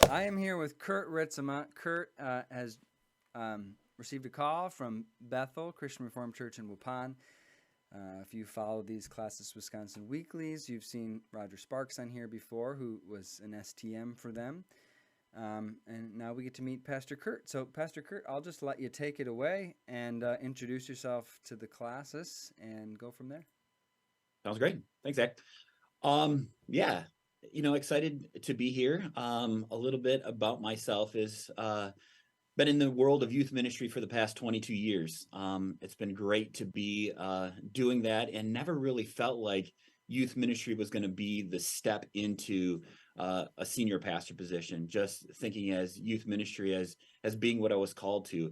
I am here with Kurt Ritsema. Kurt has received a call from Bethel Christian Reformed Church in Waupun. If you follow these Classis Wisconsin weeklies, you've seen Roger Sparks on here before, who was an STM for them. And now we get to meet Pastor Kurt. So, Pastor Kurt, I'll just let you take it away and introduce yourself to the Classis and go from there. Sounds great. Thanks, Zach. Yeah, excited to be here. A little bit about myself is been in the world of youth ministry for the past 22 years. It's been great to be doing that, and never really felt like youth ministry was going to be the step into a senior pastor position. Just thinking as youth ministry as being what I was called to.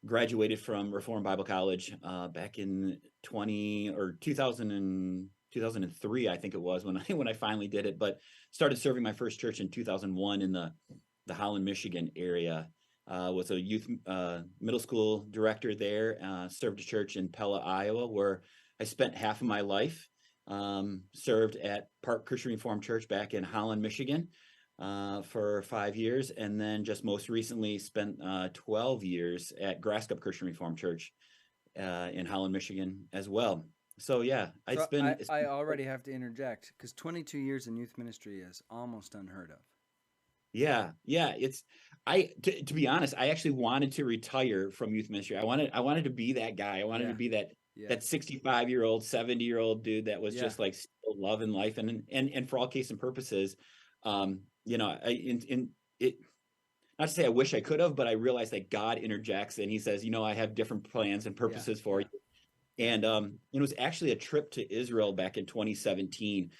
Graduated from Reformed Bible College back in 2003, I think it was when I finally did it. But started serving my first church in 2001 in the Holland, Michigan area. Was a youth middle school director there. Served a church in Pella, Iowa, where I spent half of my life. Served at Park Christian Reformed Church back in Holland, Michigan. For 5 years, and then just most recently spent 12 years at Grass Cup Christian Reformed Church in Holland, Michigan as well. So yeah, I already have to interject because 22 years in youth ministry is almost unheard of. Yeah. To be honest, I actually wanted to retire from youth ministry. I wanted to be that guy. I wanted to be that 65-year-old, 70-year-old dude that was just like still loving life, and for all case and purposes, not to say I wish I could have, but I realized that God interjects and he says, I have different plans and purposes for you. And it was actually a trip to Israel back in 2017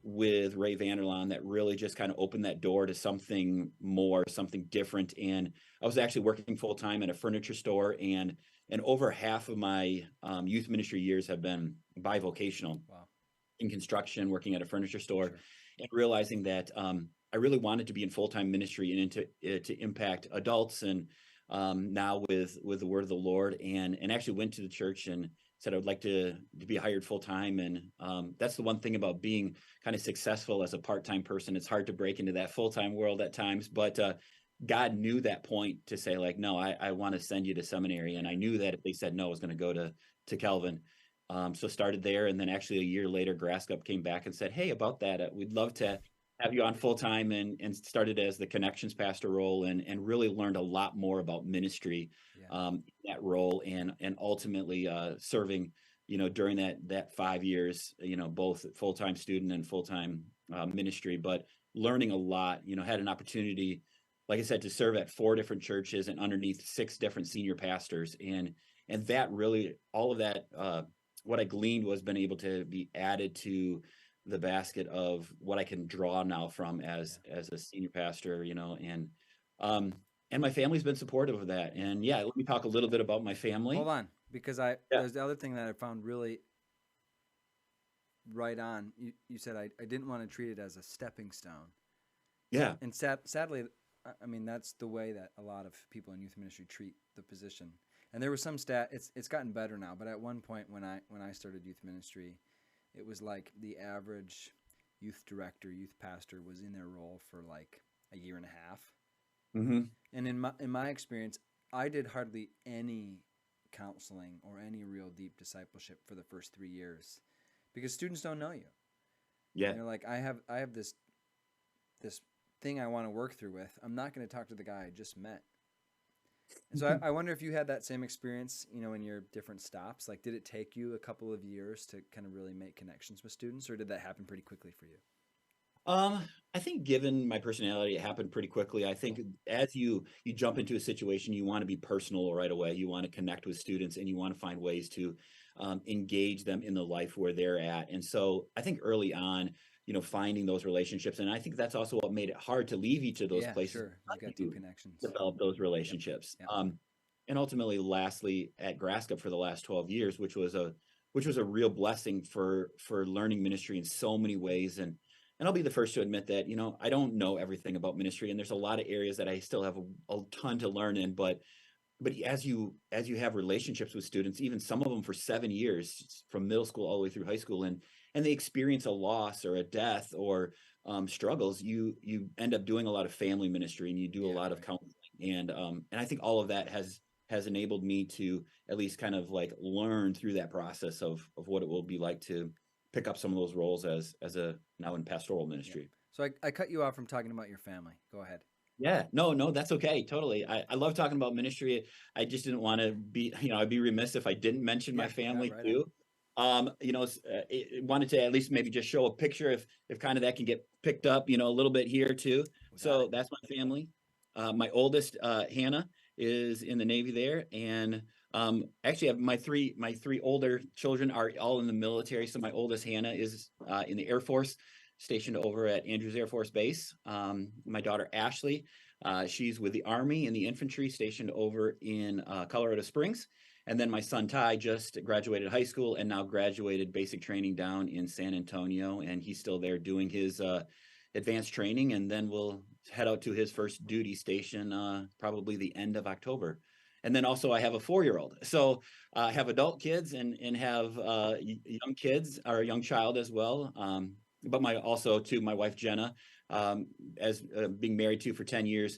with Ray Vanderlaan that really just kind of opened that door to something more, something different. And I was actually working full time at a furniture store, and over half of my youth ministry years have been bivocational. Wow. In construction, working at a furniture store. And realizing that I really wanted to be in full-time ministry and to impact adults, and now with the word of the Lord, and actually went to the church and said I would like to be hired full-time. And that's the one thing about being kind of successful as a part-time person. It's hard to break into that full-time world at times, but God knew that point to say, like, no, I want to send you to seminary. And I knew that if they said no, I was going to go to Calvin. So started there, and then actually a year later, Grass Cup came back and said, "Hey, about that, we'd love to have you on full time," and started as the connections pastor role, and really learned a lot more about ministry in that role, and ultimately serving, during that 5 years, both full time student and full time ministry, but learning a lot. Had an opportunity, like I said, to serve at 4 different churches and underneath 6 different senior pastors, and that really, all of that. What I gleaned was been able to be added to the basket of what I can draw now from as a senior pastor, and my family's been supportive of that. And let me talk a little bit about my family. Hold on, because there's the other thing that I found really right on. You said I didn't want to treat it as a stepping stone. Yeah. And sadly, I mean, that's the way that a lot of people in youth ministry treat the position. And there was some it's gotten better now, but at one point when I started youth ministry, it was like the average youth director, youth pastor was in their role for like a year and a half. Mm-hmm. And in my experience, I did hardly any counseling or any real deep discipleship for the first 3 years, because students don't know you. Yeah. And they're like, I have this thing I want to work through with. I'm not going to talk to the guy I just met. And so I wonder if you had that same experience, in your different stops. Like, did it take you a couple of years to kind of really make connections with students, or did that happen pretty quickly for you? I think given my personality, it happened pretty quickly. I think as you jump into a situation, you want to be personal right away. You want to connect with students, and you want to find ways to engage them in the life where they're at. And so I think early on, finding those relationships. And I think that's also what made it hard to leave each of those places. Sure. You've got deep connections. Develop those relationships. Yep. And ultimately, lastly, at Grass Cup for the last 12 years, which was a real blessing for learning ministry in so many ways. And I'll be the first to admit that, I don't know everything about ministry, and there's a lot of areas that I still have a ton to learn in, but as you have relationships with students, even some of them for 7 years, from middle school all the way through high school, and they experience a loss or a death or struggles, you end up doing a lot of family ministry, and you do a Yeah, lot of right. counseling, and I think all of that has enabled me to at least kind of like learn through that process of what it will be like to pick up some of those roles as a now in pastoral Yeah. ministry. So I cut you off from talking about your family. Go ahead. Yeah, no, that's okay. Totally. I love talking about ministry. I just didn't want to be, I'd be remiss if I didn't mention my Yeah, yeah, family right on. too. Wanted to at least maybe just show a picture if kind of that can get picked up, a little bit here too. We got So it. that's my family. My oldest, Hannah, is in the Navy there, and actually, I have my three older children are all in the military. So my oldest, Hannah, is in the Air Force, stationed over at Andrews Air Force Base. My daughter Ashley, she's with the Army in the infantry, stationed over in Colorado Springs. And then my son Ty just graduated high school and now graduated basic training down in San Antonio, and he's still there doing his advanced training, and then we'll head out to his first duty station probably the end of October. And then also I have a 4-year-old. So I have adult kids and have young kids or a young child as well. But my wife Jenna, as being married to for 10 years,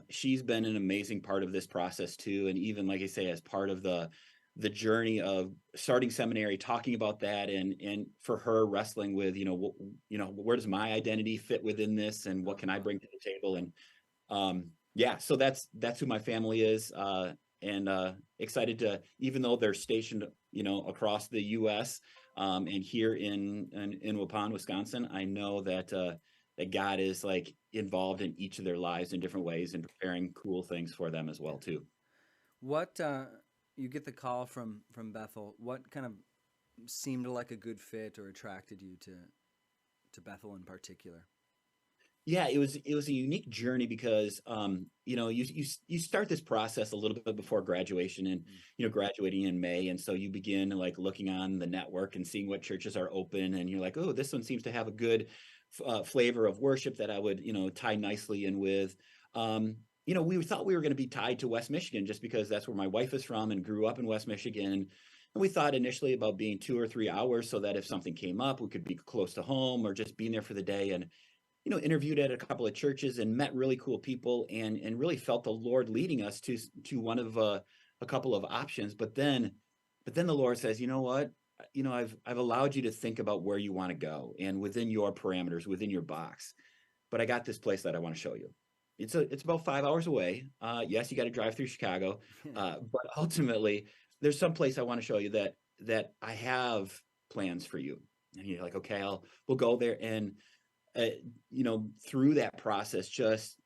she's been an amazing part of this process too. And even like I say, as part of the journey of starting seminary, talking about that, and for her wrestling with, where does my identity fit within this, and what can I bring to the table? And yeah, so that's who my family is, and excited to, even though they're stationed, across the U.S. And here in Waupun, Wisconsin, I know that God is like involved in each of their lives in different ways and preparing cool things for them as well Yeah. too. What you get the call from Bethel? What kind of seemed like a good fit or attracted you to Bethel in particular? Yeah, it was a unique journey because you start this process a little bit before graduation, and Mm. graduating in May, and so you begin like looking on the network and seeing what churches are open, and you're like, oh, this one seems to have a good flavor of worship that I would tie nicely in with. We thought we were going to be tied to West Michigan just because that's where my wife is from and grew up in West Michigan. And we thought initially about being 2 or 3 hours so that if something came up, we could be close to home or just being there for the day. And interviewed at a couple of churches and met really cool people, and really felt the Lord leading us to one of a couple of options. But then the Lord says, you know what? I've allowed you to think about where you want to go and within your parameters, within your box. But I got this place that I want to show you. It's about 5 hours away. Yes, you got to drive through Chicago, but ultimately, there's some place I want to show you that I have plans for you. And you're like, okay, we'll go there. And uh, through that process, just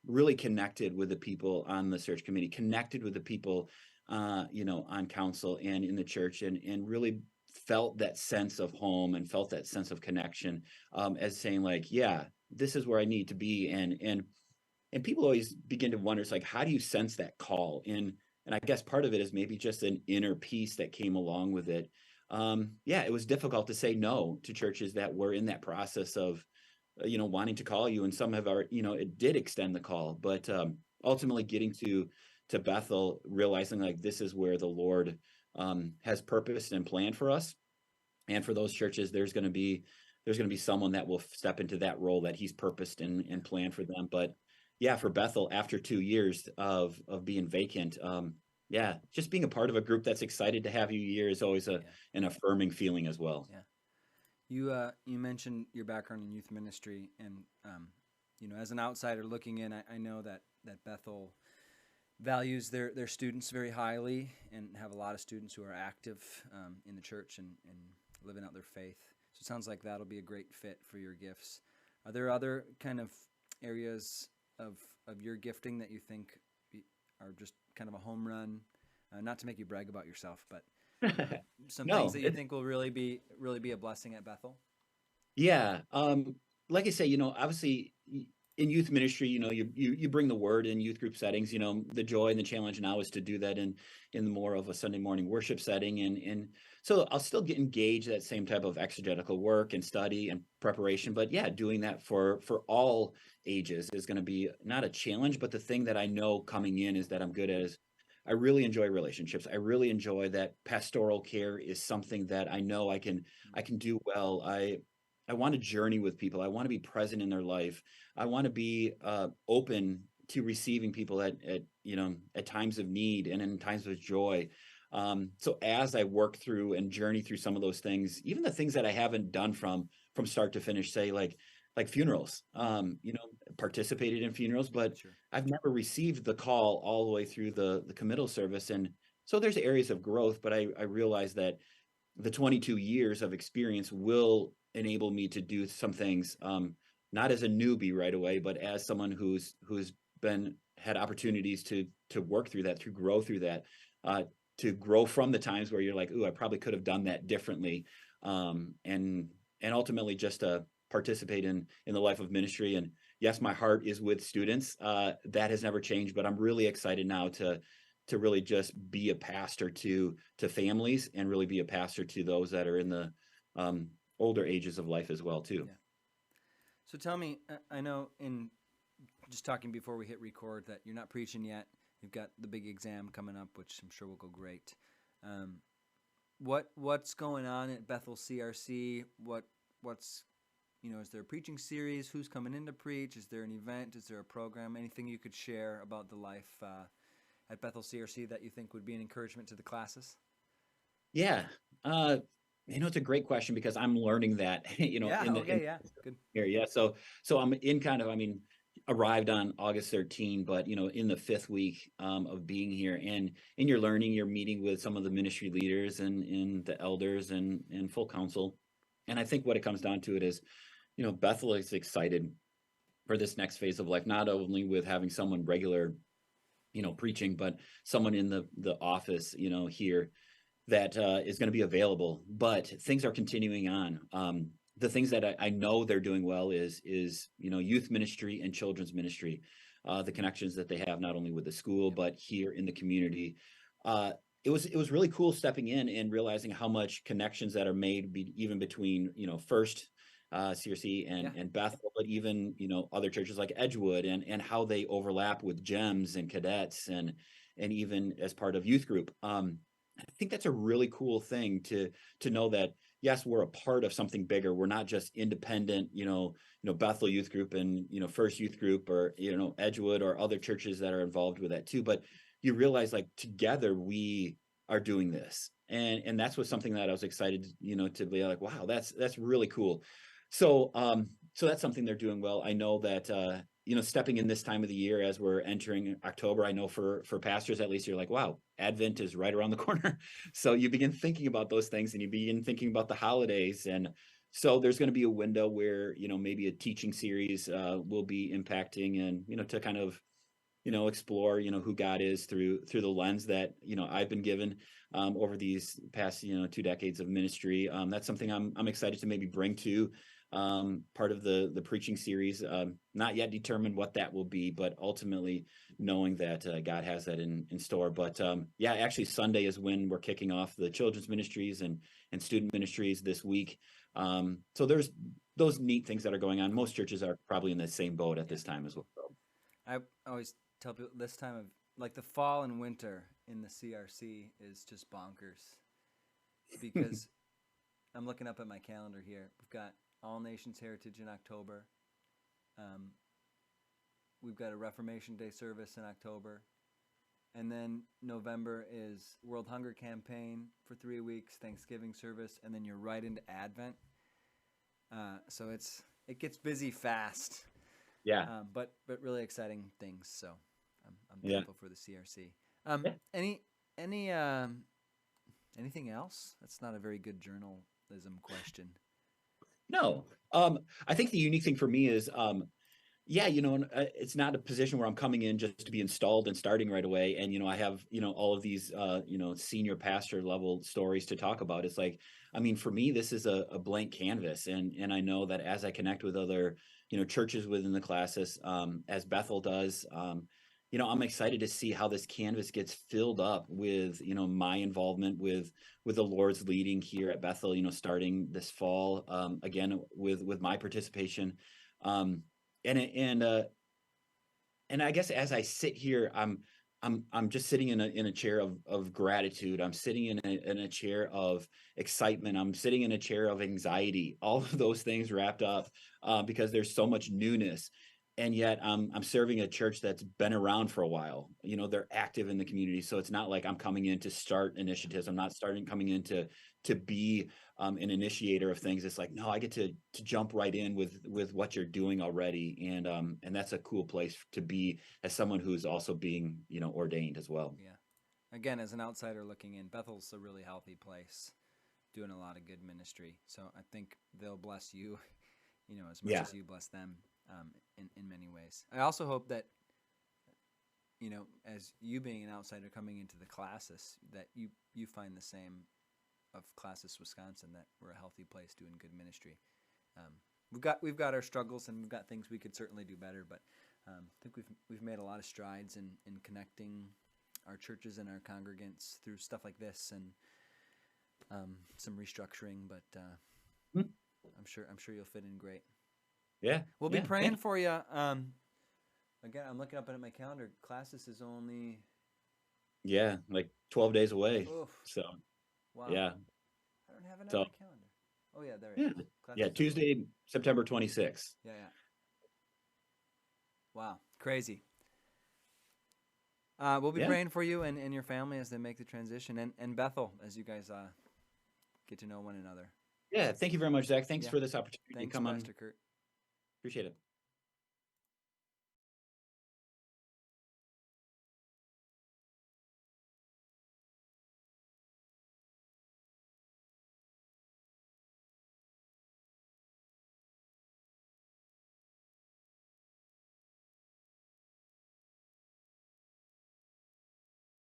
really connected with the people on the search committee, connected with the people, on council and in the church, and really felt that sense of home and felt that sense of connection, as saying like, yeah, this is where I need to be. And people always begin to wonder, it's like, how do you sense that call? And I guess part of it is maybe just an inner peace that came along with it. Yeah, it was difficult to say no to churches that were in that process of, wanting to call you, and some have already, it did extend the call, but ultimately getting to Bethel, realizing like this is where the Lord has purposed and planned for us, and for those churches, there's going to be someone that will step into that role that He's purposed and planned for them. But yeah, for Bethel, after 2 years of being vacant, yeah, just being a part of a group that's excited to have you here is always Yeah, an affirming feeling as well. yeah. You mentioned your background in youth ministry, and as an outsider looking in, I know that Bethel values their students very highly and have a lot of students who are active in the church and living out their faith. So it sounds like that'll be a great fit for your gifts. Are there other kind of areas of your gifting that you think are just kind of a home run? Not to make you brag about yourself, but some things No, that you think will really be a blessing at Bethel. yeah. Like I say, obviously in youth ministry, you bring the word in youth group settings. The joy and the challenge now is to do that in more of a Sunday morning worship setting, and so I'll still get engaged that same type of exegetical work and study and preparation. But yeah, doing that for all ages is going to be not a challenge, but the thing that I know coming in is that I'm good at is I really enjoy relationships. I really enjoy that pastoral care is something that I know I can do well. I want to journey with people. I want to be present in their life. I want to be open to receiving people at at times of need and in times of joy. So as I work through and journey through some of those things, even the things that I haven't done from start to finish, say like funerals, participated in funerals, but Sure. I've never received the call all the way through the committal service. And so there's areas of growth, but I realize that the 22 years of experience will enable me to do some things, not as a newbie right away, but as someone who's been had opportunities to work through that, to grow through that, to grow from the times where you're like, ooh, I probably could have done that differently, and ultimately just to participate in the life of ministry. And yes, my heart is with students. That has never changed, but I'm really excited now to really just be a pastor to families and really be a pastor to those that are in the older ages of life as well too. Yeah. So tell me, I know in just talking before we hit record that you're not preaching yet. You've got the big exam coming up, which I'm sure will go great. What's going on at Bethel CRC? What's is there a preaching series? Who's coming in to preach? Is there an event? Is there a program? Anything you could share about the life at Bethel CRC that you think would be an encouragement to the classes? Yeah. It's a great question because I'm learning that, Yeah. in Okay. Yeah. Good. here. Yeah. So I'm in kind of, arrived on August 13, but in the fifth week of being here, and in your learning, you're meeting with some of the ministry leaders and the elders and full council. And I think what it comes down to it is, Bethel is excited for this next phase of life, not only with having someone regular, preaching, but someone in the office, here that is going to be available. But things are continuing on. The things that I know they're doing well is youth ministry and children's ministry, the connections that they have not only with the school but here in the community. It was really cool stepping in and realizing how much connections that are made even between First CRC and Bethel, but even other churches like Edgewood, and how they overlap with GEMS and cadets and even as part of youth group. I think that's a really cool thing to know that yes, we're a part of something bigger. We're not just independent, Bethel Youth Group and First Youth Group, or Edgewood or other churches that are involved with that too. But you realize like together we are doing this, and that's what something that I was excited, to be like, wow, that's really cool. So that's something they're doing well. I know that stepping in this time of the year as we're entering October, I know for pastors at least, you're like, wow, Advent is right around the corner. So you begin thinking about those things and you begin thinking about the holidays. And so there's going to be a window where, maybe a teaching series will be impacting, and, to kind of, explore, who God is through the lens that, I've been given over these past, 2 decades of ministry. That's something I'm excited to maybe bring to part of the preaching series. Not yet determined what that will be, but ultimately knowing that God has that in store. But actually Sunday is when we're kicking off the children's ministries and student ministries this week. So there's those neat things that are going on. Most churches are probably in the same boat at this time as well. I always tell people this time of like the fall and winter in the CRC is just bonkers because I'm looking up at my calendar here. We've got All Nations Heritage in October. We've got a Reformation Day service in October. And then November is World Hunger Campaign for 3 weeks, Thanksgiving service, and then you're right into Advent. So it gets busy fast. Yeah. But really exciting things. So I'm thankful for the CRC. Anything else? That's not a very good journalism question. No. I think the unique thing for me is, it's not a position where I'm coming in just to be installed and starting right away. And, I have, all of these, senior pastor level stories to talk about. It's like, for me, this is a blank canvas. And I know that as I connect with other, churches within the Classis, as Bethel does, I'm excited to see how this canvas gets filled up with, my involvement with the Lord's leading here at Bethel, starting this fall, again, with my participation. And I guess as I sit here, I'm just sitting in a chair of gratitude. I'm sitting in a chair of excitement. I'm sitting in a chair of anxiety. All of those things wrapped up because there's so much newness, and yet I'm serving a church that's been around for a while. You know, they're active in the community, so it's not like I'm coming in to start initiatives. I'm not coming in to be an initiator of things. It's like, no, I get to jump right in with what you're doing already, and that's a cool place to be as someone who's also being, you know, ordained as well. Yeah. Again, as an outsider looking in, Bethel's a really healthy place, doing a lot of good ministry. So I think they'll bless you, you know, as much Yeah. as you bless them, in many ways. I also hope that, you know, as you being an outsider coming into the Classis, that you find the same of Classis, Wisconsin, that we're a healthy place doing good ministry. We've got our struggles and we've got things we could certainly do better, but I think we've made a lot of strides in connecting our churches and our congregants through stuff like this and some restructuring. But Hmm. I'm sure you'll fit in great. Yeah. We'll be Yeah. praying for you. Again, I'm looking up at my calendar. Classis is only Yeah, like 12 days away. oof. So, Wow. yeah. I don't have it on So, my calendar. Oh yeah, there it yeah. is. Yeah, Classis is Tuesday, September 26th. yeah. Wow, crazy. We'll be Yeah. praying for you and your family as they make the transition, and Bethel as you guys get to know one another. Yeah, thank you very much, Zach. Thanks Yeah. for this opportunity to Thanks, come on. Pastor Kurt. Appreciate it.